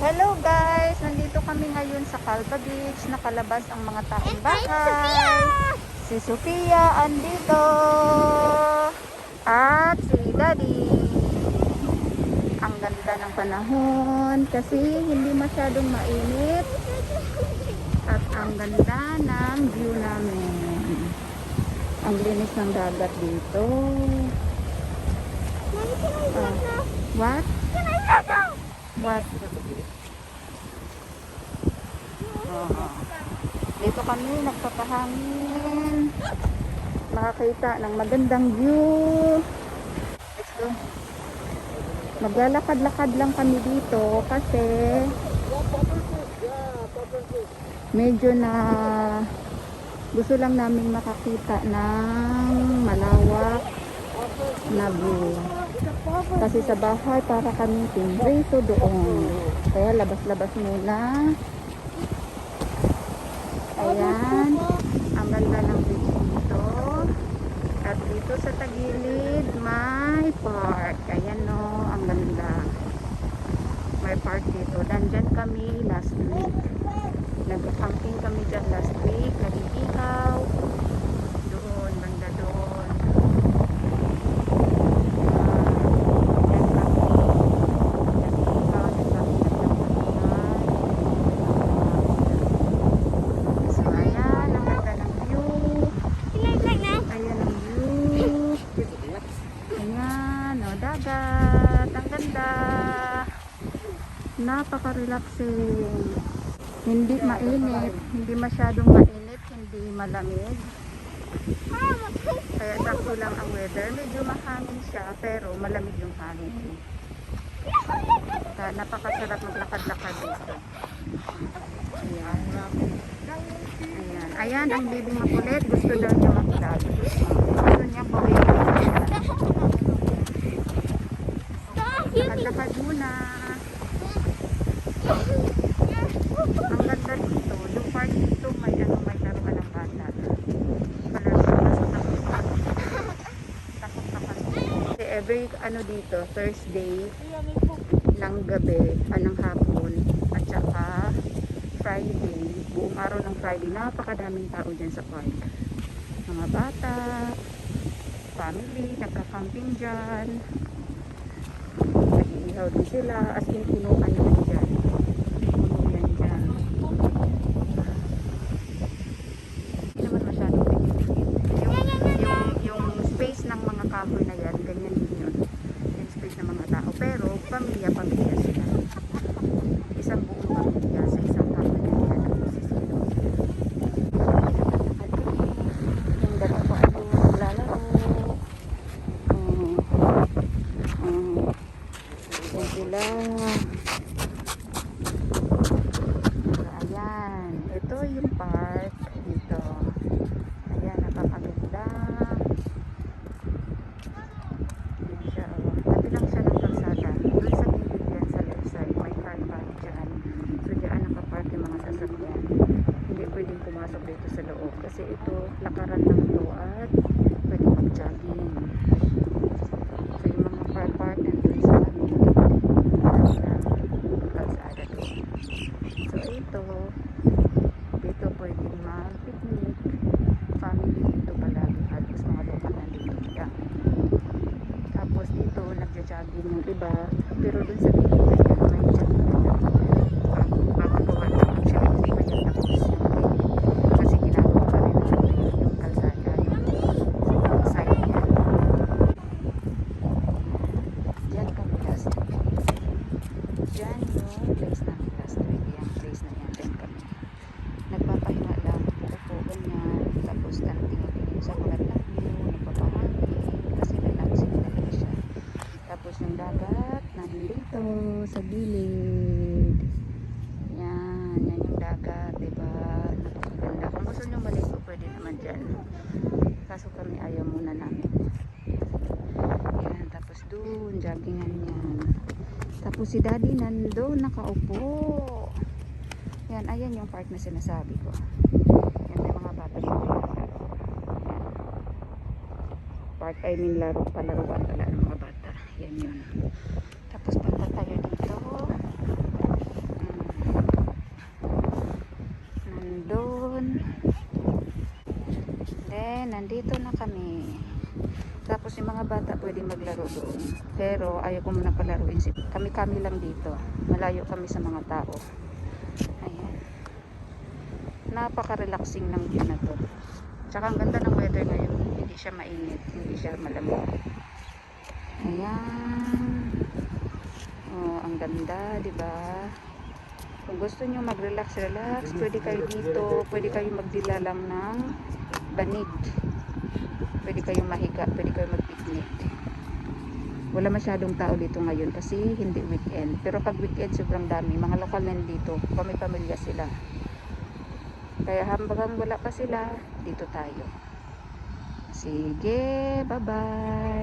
Hello guys! Nandito kami ngayon sa Calva Beach. Nakalabas ang mga taong bahay. Si Sofia andito. At si Daddy. Ang ganda ng panahon kasi hindi masyadong mainit. At ang ganda ng view namin. Ang linis ng dagat dito. What? What? Dito kami nagpapahangin. Makakita ng magandang view. Let's go. Maglalakad-lakad lang kami dito kasi medyo na gusto lang namin makakita ng malawak na view. Kasi sa bahay para kami pinrito doon. Kaya labas-labas muna. Ayan. Ang ganda ng beach dito. At dito sa tagilid may park. Ayan no, ang ganda. May park dito. Nandyan kami last week. Nag-camping kami dyan last week. Nag-ihaw. Doon, banda doon. Dagat, ang ganda, napaka-relaxing, hindi mainit, hindi masyadong mainit, hindi malamig, kaya sakto lang ang weather. Medyo mahangin siya pero malamig yung hangin, kaya napakasarap maglakad-lakad dito. Ayan. Ayan. Ayan ang bibing makulit, gusto daw niya makilag, gusto niya pawin. Lakad muna. Ang ganda dito. Yung park dito may laruan ng bata. Takot. Kasi every dito, Thursday ng gabi, ng hapon, at saka Friday, buong araw ng Friday, napakadaming tao dyan sa park. Mga bata, family, nagka-camping dyan. Nag-iihaw din sila, as in punuan yan dyan. Puno yan dyan. Hindi naman masyadong pinipigil. Yung space ng mga camper na yan, ganyan din yun. Yung space ng mga tao. Pero, pamilya sila. Isang buong pamilya sa isang camper na yan ang masisilo. Yung dalawa po ay naglalaro. Sila. Ayan, ito yung park dito. Ayan, napakaganda. Ayan siya, tabi lang siya ng kalsada. Doon sa gilid yan, sa left side, may car park dyan. So dyan nakapark yung mga sasakyan. Hindi pwedeng pumasok dito sa loob kasi ito, lakaran lang ito at pwede mag-jogging. So yung mga car park nandun sa kalsada doon. So ito, dito pwedeng mag-picnic, family dito palagi, halos mga local nandito kita. Tapos dito nagja-jogging yung iba, pero dun sa gilid na yan may jogging na bago gawa na actually hindi pa yan tapos kasi ginagawa pa rin yung kalsada, yung side niya. Diyan kami last week. Diyan yung place namin last week. Yung place na yan. Diyan kami. Nagpapahinga lang. Upo ganyan. Tapos tingin-tingin sa magandang view. Nagpapahangin. Kasi relaxing talaga siya. Tapos yung dagat nandito sa gilid. Yan. Yan yung dagat. Diba? Napakaganda. Kung gusto nyo maligo, pwede naman dyan. Kaso kami ayaw muna namin. Yan. Tapos dun, joggingan yan. Tapos si Daddy nandun, nakaupo. Yan, ayan yung park na sinasabi ko. Yan, may mga bata sa yan. Park, I mean palaruan pala ng mga bata. Yan yun. Tapos punta tayo dito. Ayan, nandito na kami. Tapos yung mga bata pwede maglaro doon. Pero ayaw ko muna palaruin. Kami-kami lang dito. Malayo kami sa mga tao. Ayan. Napaka-relaxing ng view na to. Tsaka ang ganda ng weather ngayon. Hindi siya mainit. Hindi siya malamig. Ayan. Oh, ang ganda, di ba? Kung gusto nyo mag-relax, pwede kayo dito. Pwede kayo magdila lang ng banig. Pwede kayong mahiga, pwede kayong mag-picnic. Wala masyadong tao dito ngayon kasi hindi weekend. Pero pag weekend sobrang dami. Mga lokal na dito, pamilya sila. Kaya hanggang wala pa sila, dito tayo. Sige, bye-bye.